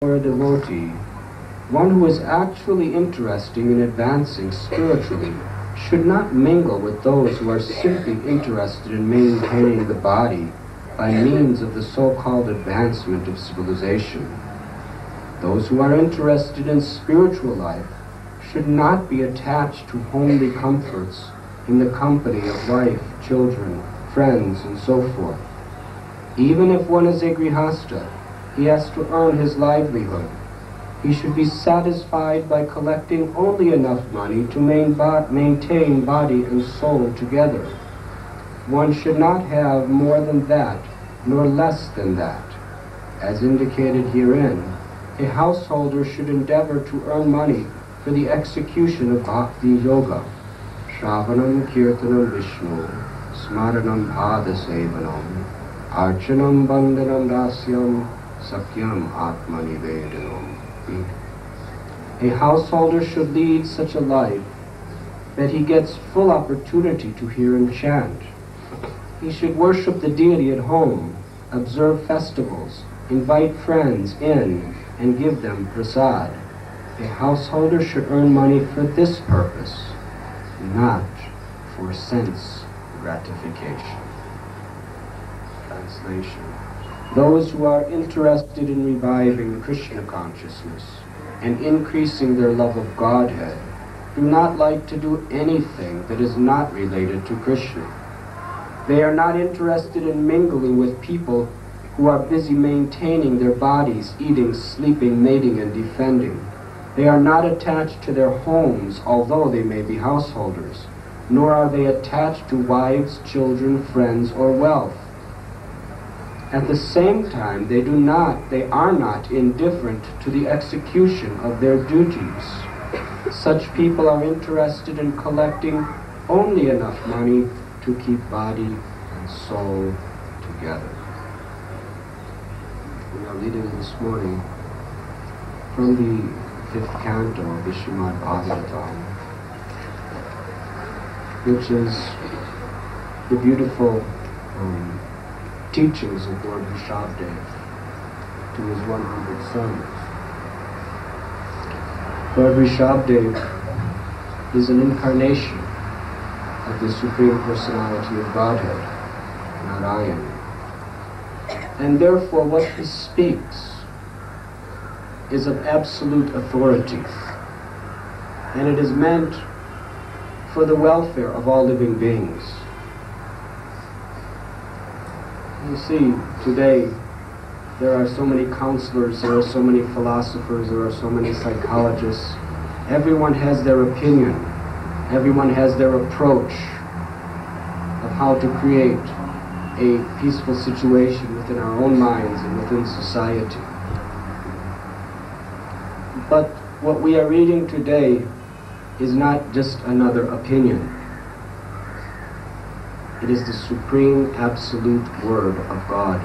or a devotee, one who is actually interested in advancing spiritually, should not mingle with those who are simply interested in maintaining the body by means of the so-called advancement of civilization. Those who are interested in spiritual life should not be attached to homely comforts in the company of wife, children, friends, and so forth. Even if one is a grihasta, he has to earn his livelihood. He should be satisfied by collecting only enough money to maintain body and soul together. One should not have more than that, nor less than that. As indicated herein, a householder should endeavor to earn money for the execution of bhakti yoga. Shravanam kirtanam Vishnu, smaranam padasevanam, archanam bandhanam dasyam, sakyam atmanivedanam. A householder should lead such a life that he gets full opportunity to hear and chant. He should worship the deity at home, observe festivals, invite friends in, and give them prasad. A householder should earn money for this purpose, not for sense gratification. Translation. Those who are interested in reviving Krishna consciousness and increasing their love of Godhead do not like to do anything that is not related to Krishna. They are not interested in mingling with people who are busy maintaining their bodies, eating, sleeping, mating, and defending. They are not attached to their homes, although they may be householders, nor are they attached to wives, children, friends, or wealth. At the same time, they are not indifferent to the execution of their duties. Such people are interested in collecting only enough money to keep body and soul together. We are reading this morning from the 5th canto of the Srimad Bhagavatam, which is the beautiful teachings of Lord Rishabhdev to his 100 sons. Lord Rishabhdev is an incarnation of the Supreme Personality of Godhead, Narayan. And therefore what he speaks is of absolute authority. And it is meant for the welfare of all living beings. You see, today there are so many counselors, there are so many philosophers, there are so many psychologists. Everyone has their opinion. Everyone has their approach of how to create a peaceful situation within our own minds and within society. But what we are reading today is not just another opinion. It is the supreme absolute word of God.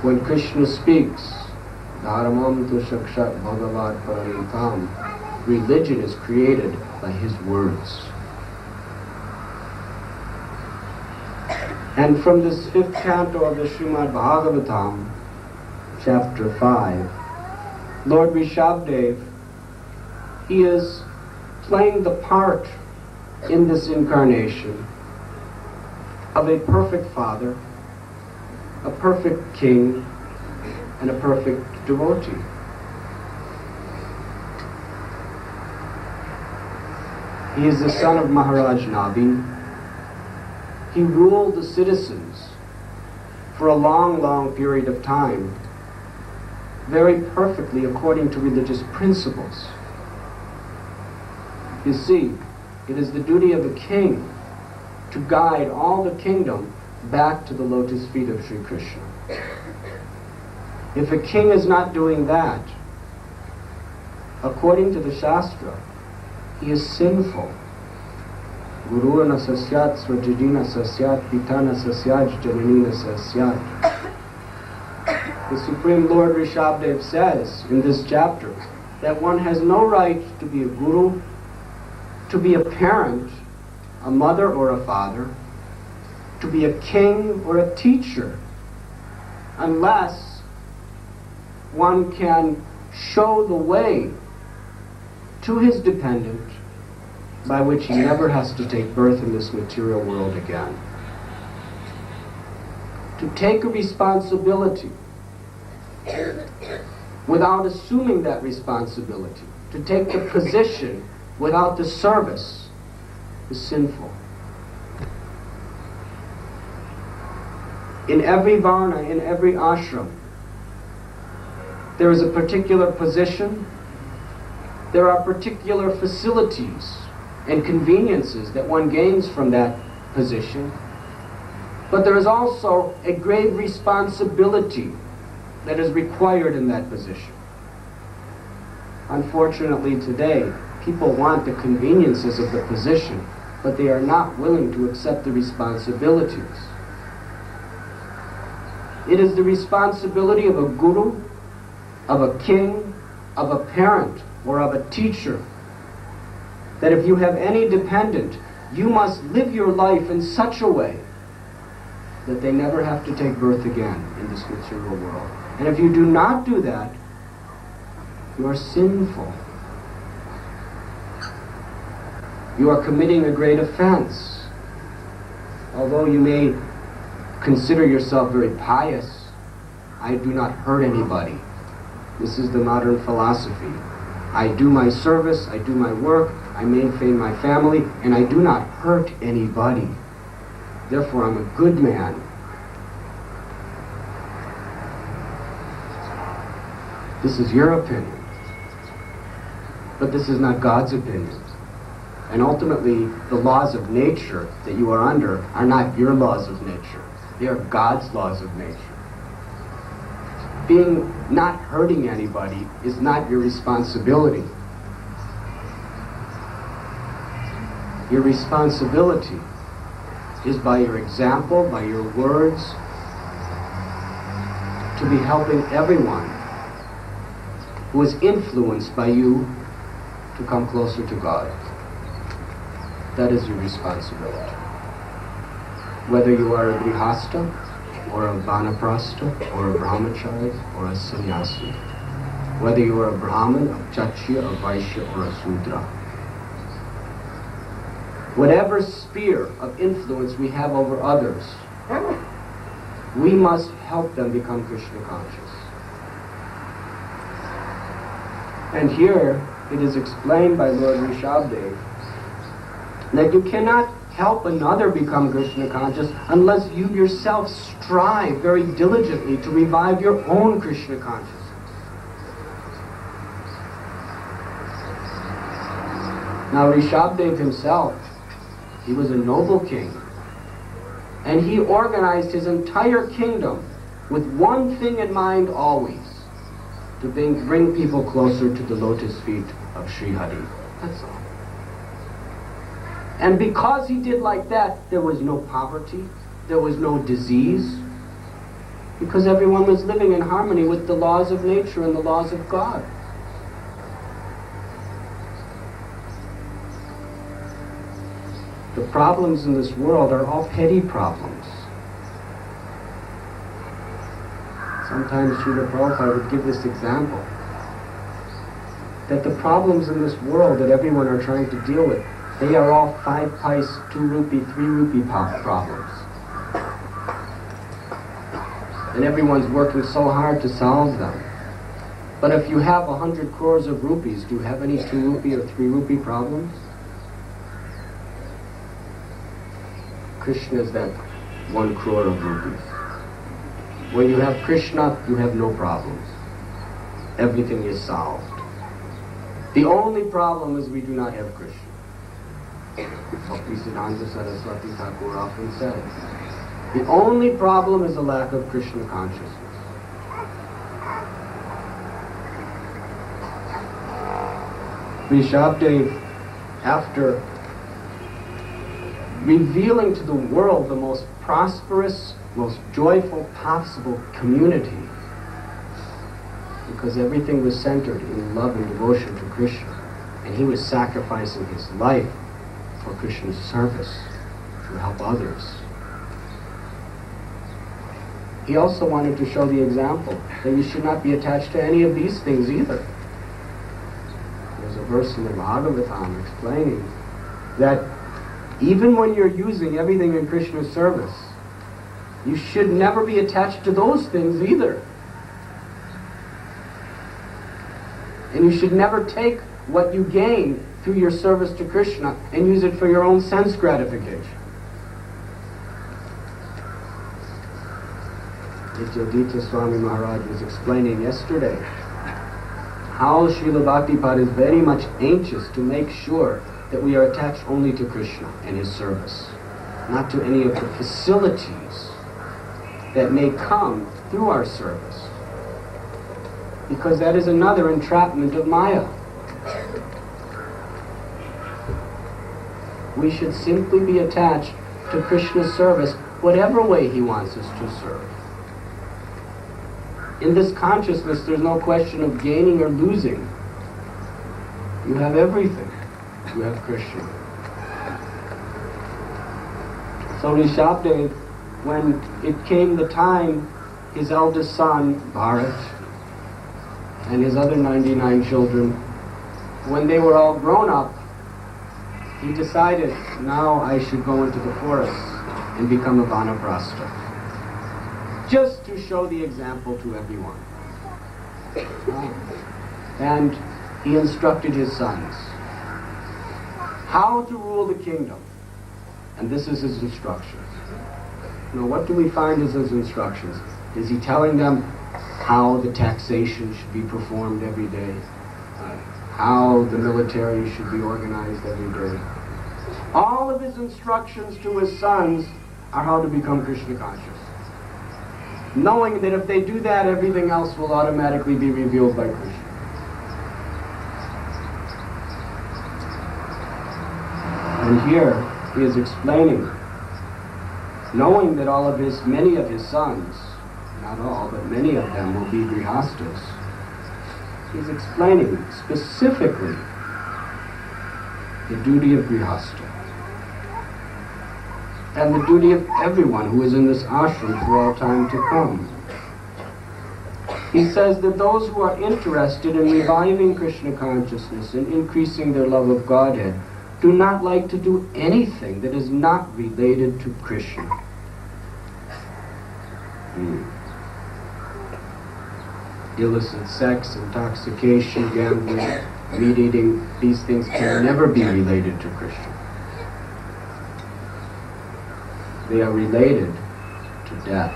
When Krishna speaks, Dharamam tu shakshat bhagavat paranitam, religion is created by his words. And from this 5th canto of the Srimad Bhagavatam, chapter 5, Lord Rishabhdev, he is playing the part in this incarnation of a perfect father, a perfect king, and a perfect devotee. He is the son of Maharaj Navin. He ruled the citizens for a long, long period of time, very perfectly according to religious principles. You see, it is the duty of a king to guide all the kingdom back to the lotus feet of Sri Krishna. If a king is not doing that, according to the Shastra, he is sinful. Guruna sasyat swajajina sasyat pitana sasyaj jananina sasyat. The Supreme Lord Rishabhdev says in this chapter that one has no right to be a guru, to be a parent, a mother or a father, to be a king or a teacher, unless one can show the way to his dependent by which he never has to take birth in this material world again. To take a responsibility without assuming that responsibility, to take the position without the service, is sinful. In every varna, in every ashram, there is a particular position, there are particular facilities and conveniences that one gains from that position, but there is also a grave responsibility that is required in that position. Unfortunately today, people want the conveniences of the position, but they are not willing to accept the responsibilities. It is the responsibility of a guru, of a king, of a parent, or of a teacher, that if you have any dependent, you must live your life in such a way that they never have to take birth again in this material world. And if you do not do that, you are sinful. You are committing a great offense. Although you may consider yourself very pious, I do not hurt anybody. This is the modern philosophy. I do my service, I do my work, I maintain my family, and I do not hurt anybody. Therefore, I'm a good man. This is your opinion. But this is not God's opinion. And ultimately, the laws of nature that you are under are not your laws of nature. They are God's laws of nature. Being not hurting anybody is not your responsibility. Your responsibility is by your example, by your words, to be helping everyone who is influenced by you to come closer to God. That is your responsibility. Whether you are a grihasta, or a vanaprastha, or a brahmachari, or a sannyasi. Whether you are a brahmin, a kshatriya, a vaishya, or a sudra. Whatever sphere of influence we have over others, we must help them become Krishna conscious. And here it is explained by Lord Rishabdev that you cannot help another become Krishna conscious unless you yourself strive very diligently to revive your own Krishna consciousness. Now Rishabdev himself, he was a noble king, and he organized his entire kingdom with one thing in mind always, to bring people closer to the lotus feet of Sri Hari. That's all. And because he did like that, there was no poverty, there was no disease, because everyone was living in harmony with the laws of nature and the laws of God. The problems in this world are all petty problems. Sometimes Srila Prabhupada would give this example, that the problems in this world that everyone are trying to deal with, they are all 5 pice, 2 rupee, 3 rupee problems. And everyone's working so hard to solve them. But if you have 100 crores of rupees, do you have any 2 rupee or 3 rupee problems? Krishna is that 1 crore of rupees. When you have Krishna, you have no problems. Everything is solved. The only problem is we do not have Krishna. Bhakti-Siddhanta Saraswati Thakur often says, the only problem is a lack of Krishna consciousness. Rishabdev, after revealing to the world the most prosperous, most joyful possible community, because everything was centered in love and devotion to Krishna, and he was sacrificing his life for Krishna's service, to help others. he also wanted to show the example that you should not be attached to any of these things either. There's a verse in the Bhagavatam explaining that even when you're using everything in Krishna's service, you should never be attached to those things either. And you should never take what you gain through your service to Krishna and use it for your own sense gratification. Richard Swami Maharaj was explaining yesterday how Srila Bhaktipada is very much anxious to make sure that we are attached only to Krishna and his service, not to any of the facilities that may come through our service, because that is another entrapment of Maya. We should simply be attached to Krishna's service, whatever way he wants us to serve. In this consciousness, there's no question of gaining or losing. You have everything. You have Krishna. So Rishabdev, when it came the time, his eldest son, Bharat, and his other 99 children, when they were all grown up, he decided, now I should go into the forest and become a vanaprastha, just to show the example to everyone. And he instructed his sons how to rule the kingdom. And this is his instructions. Now, what do we find as his instructions? Is he telling them how the taxation should be performed every day? How the military should be organized every day? All of his instructions to his sons are how to become Krishna conscious, knowing that if they do that, everything else will automatically be revealed by Krishna. And here he is explaining, knowing that many of his sons, not all, but many of them will be grihastas, he's explaining specifically the duty of grihasta and the duty of everyone who is in this ashram for all time to come. He says that those who are interested in reviving Krishna consciousness and increasing their love of Godhead do not like to do anything that is not related to Krishna. Illicit sex, intoxication, gambling, meat eating, these things can never be related to Krishna. They are related to death.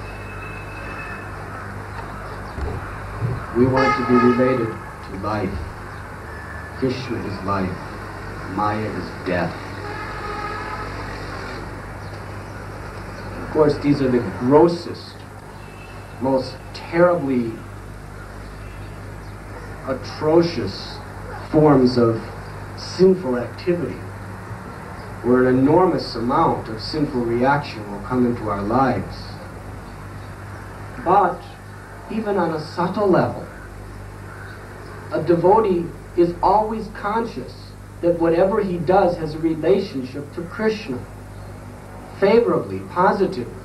We want to be related to life. Krishna is life. Maya is death. Of course, these are the grossest, most terribly atrocious forms of sinful activity, where an enormous amount of sinful reaction will come into our lives. But even on a subtle level, a devotee is always conscious that whatever he does has a relationship to Krishna, favorably, positively.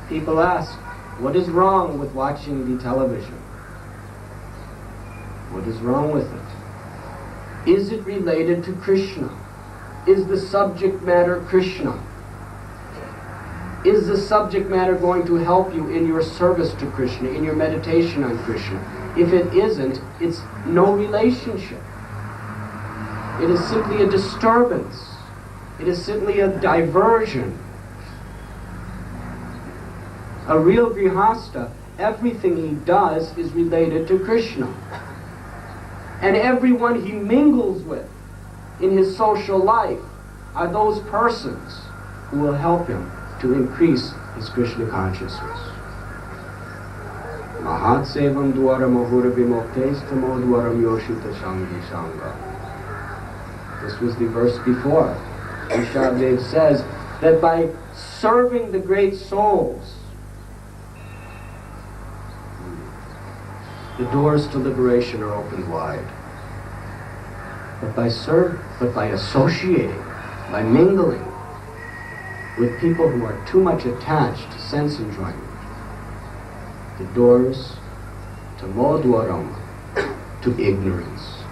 People ask, what is wrong with watching the television? What is wrong with it? Is it related to Krishna? Is the subject matter Krishna? Is the subject matter going to help you in your service to Krishna, in your meditation on Krishna? If it isn't, it's no relationship. It is simply a disturbance. It is simply a diversion. A real grihasta, everything he does is related to Krishna. And everyone he mingles with in his social life are those persons who will help him to increase his Krishna consciousness. Mahat sevam dwara mahura vimoktes tamo dwaram yoshita shangi shanga. This was the verse before. Rishabdev says that by serving the great souls, the doors to liberation are opened wide. But by associating, by mingling with people who are too much attached to sense enjoyment, the doors to modwaram, to ignorance,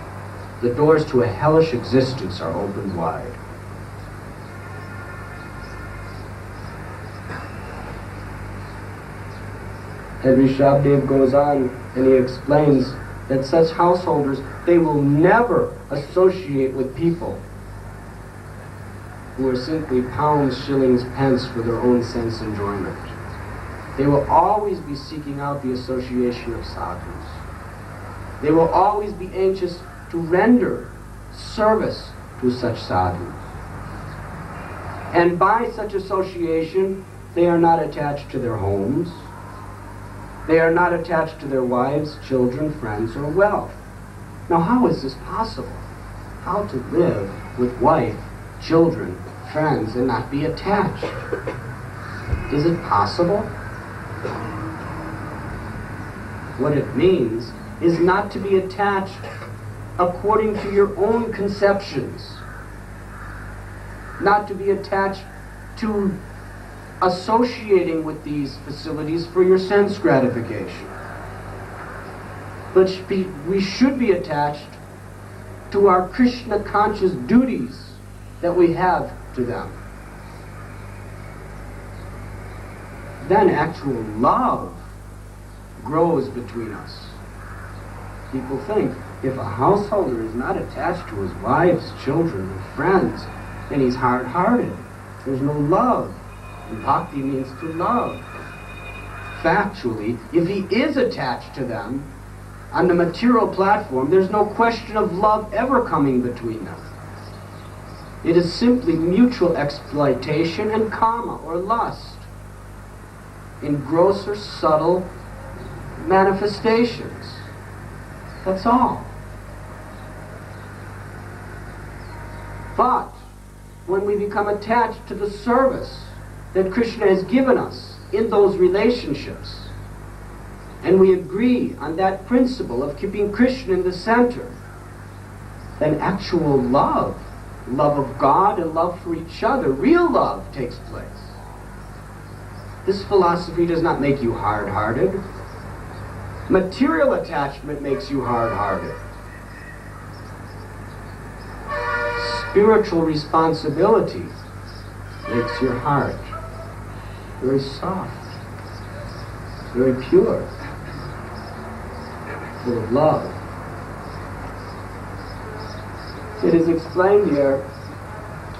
the doors to a hellish existence are opened wide. And Rishabdev goes on and he explains that such householders, they will never associate with people who are simply pounds, shillings, pence for their own sense enjoyment. They will always be seeking out the association of sadhus. They will always be anxious to render service to such sadhus. And by such association, they are not attached to their homes. They are not attached to their wives, children, friends, or wealth. Now, how is this possible? How to live with wife, children, friends, and not be attached? Is it possible? What it means is not to be attached according to your own conceptions, not to be attached to associating with these facilities for your sense gratification. But we should be attached to our Krishna conscious duties that we have to them. Then actual love grows between us. People think if a householder is not attached to his wives, children, and friends, then he's hard-hearted. There's no love. And bhakti means to love. Factually, if he is attached to them on the material platform, there's no question of love ever coming between them. It is simply mutual exploitation and kama, or lust, in grosser, subtle manifestations. That's all. But when we become attached to the service that Krishna has given us in those relationships, and we agree on that principle of keeping Krishna in the center, then actual love of God and love for each other, real love, takes place. This philosophy does not make you hard-hearted. Material attachment makes you hard-hearted. Spiritual responsibility makes your heart very soft, very pure, full of love. It is explained here,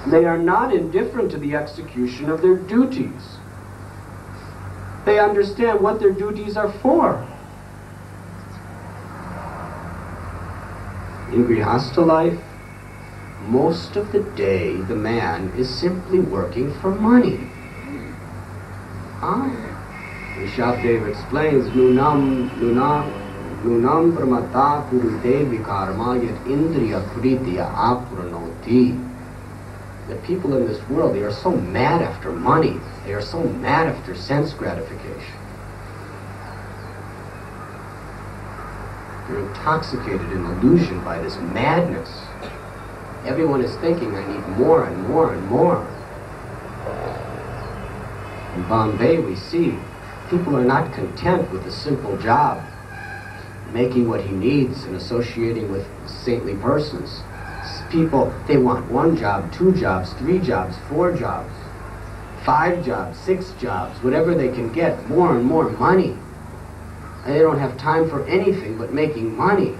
they are not indifferent to the execution of their duties. They understand what their duties are for. In Grihastha life, most of the day the man is simply working for money. Rishabdev explains, Nunam pramata kurute vikarma yat indriya kritya apranoti. The people in this world, they are so mad after money. They are so mad after sense gratification. They're intoxicated in illusion by this madness. Everyone is thinking, I need more and more and more. In Bombay we see people are not content with a simple job, making what he needs and associating with saintly persons. People, they want 1 job, 2 jobs, 3 jobs, 4 jobs, 5 jobs, 6 jobs, whatever they can get, more and more money. And they don't have time for anything but making money.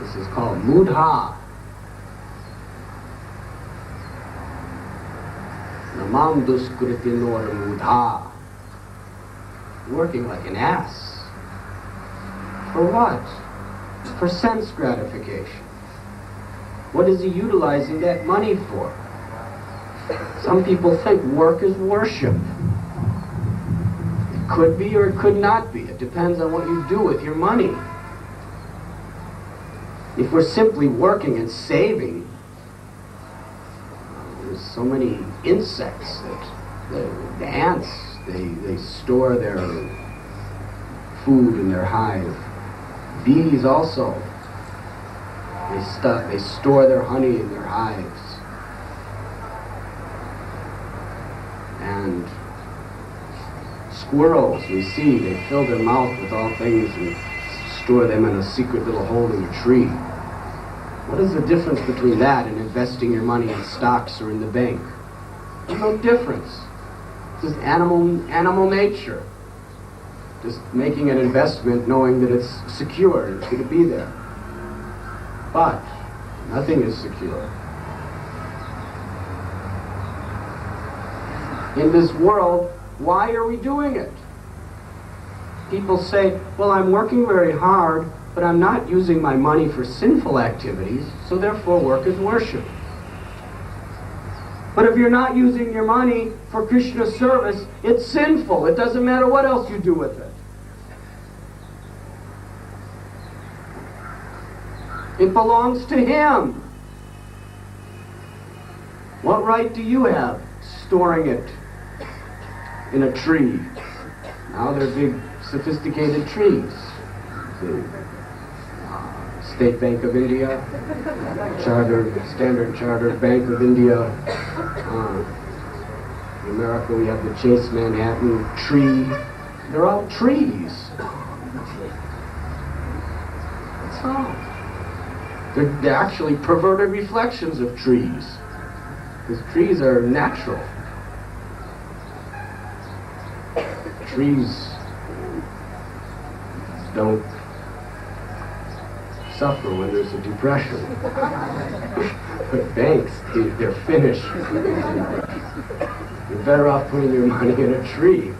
This is called mudha. Namam duskritinor mudha. Working like an ass. For what? For sense gratification. What is he utilizing that money for? Some people think work is worship. It could be or it could not be. It depends on what you do with your money. If we're simply working and saving, there's so many insects that the ants, they store their food in their hive. Bees also. They store their honey in their hives. And squirrels, we see, they fill their mouth with all things and store them in a secret little hole in a tree. What is the difference between that and investing your money in stocks or in the bank? There's no difference. This is animal nature. Just making an investment knowing that it's secure and it's going to be there. But nothing is secure. In this world, why are we doing it? People say, well, I'm working very hard, but I'm not using my money for sinful activities, so therefore work is worship. But if you're not using your money for Krishna service, it's sinful. It doesn't matter what else you do with it. It belongs to Him. What right do you have storing it in a tree? Now they're big, sophisticated trees. State Bank of India, Standard Chartered Bank of India. In America we have the Chase Manhattan tree. They're all trees. That's all. They're actually perverted reflections of trees. Because trees are natural. Trees don't suffer when there's a depression. But banks, they're finished. You're better off putting your money in a tree.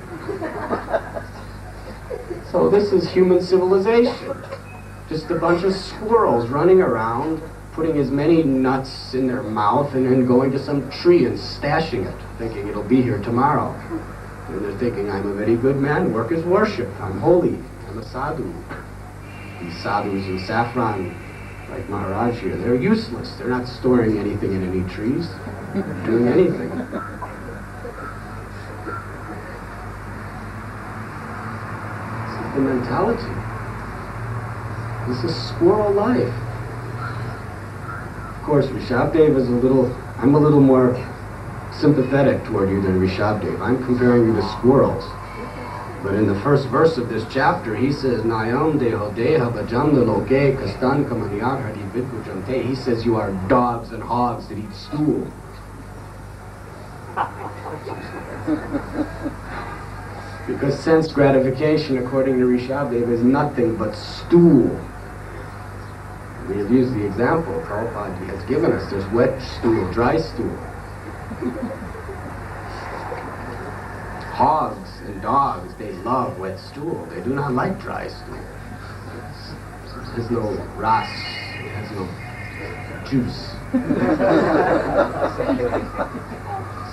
So this is human civilization. Just a bunch of squirrels running around, putting as many nuts in their mouth and then going to some tree and stashing it, thinking it'll be here tomorrow. And they're thinking, I'm a very good man, work is worship, I'm holy, I'm a sadhu. These sadhus in saffron, like Maharaj here, they're useless. They're not storing anything in any trees, doing anything. This is the mentality. This is squirrel life. Of course, Rishabdev is I'm a little more sympathetic toward you than Rishabdev. I'm comparing you to squirrels. But in the first verse of this chapter, he says, Nayam deho deha bhajanda loke kastan kamaniyar hari vidbhujante. He says you are dogs and hogs that eat stool. Because sense gratification, according to Rishabdev, is nothing but stool. We've used the example Prabhupada has given us. There's wet stool, dry stool. Hogs and dogs, they love wet stool. They do not like dry stool. It has no ras, it has no juice.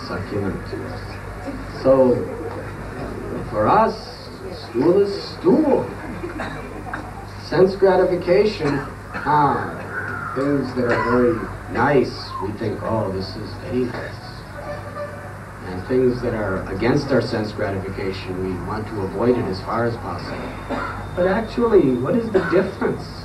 Succulent. So, for us, stool is stool. Sense gratification, things that are very nice, we think, oh, this is very nice. And things that are against our sense gratification, we want to avoid it as far as possible. But actually, what is the difference?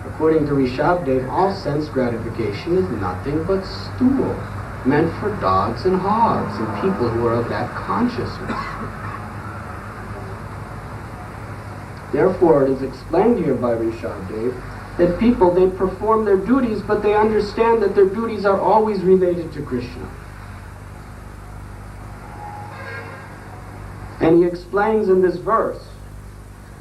According to Rishabdev, all sense gratification is nothing but stool, meant for dogs and hogs and people who are of that consciousness. Therefore, it is explained here by Rishabdev that people, they perform their duties, but they understand that their duties are always related to Krishna. And he explains in this verse.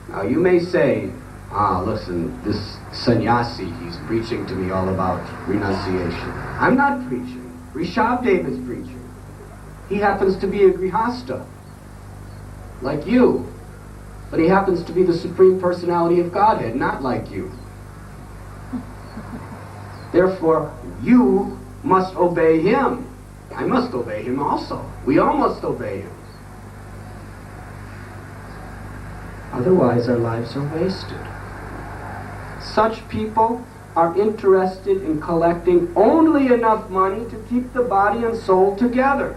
Now you may say, listen, this sannyasi, he's preaching to me all about renunciation. I'm not preaching. Rishabdev is preaching. He happens to be a grihasta, like you. But he happens to be the Supreme Personality of Godhead, not like you. Therefore, you must obey him. I must obey him also. We all must obey him. Otherwise, our lives are wasted. Such people are interested in collecting only enough money to keep the body and soul together.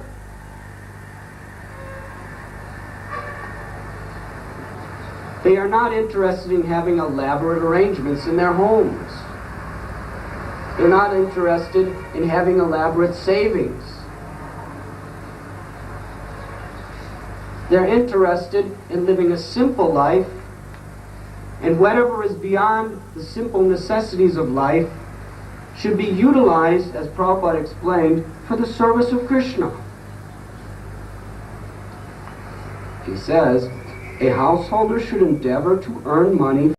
They are not interested in having elaborate arrangements in their homes. They're not interested in having elaborate savings. They're interested in living a simple life, and whatever is beyond the simple necessities of life should be utilized, as Prabhupada explained, for the service of Krishna. He says, a householder should endeavor to earn money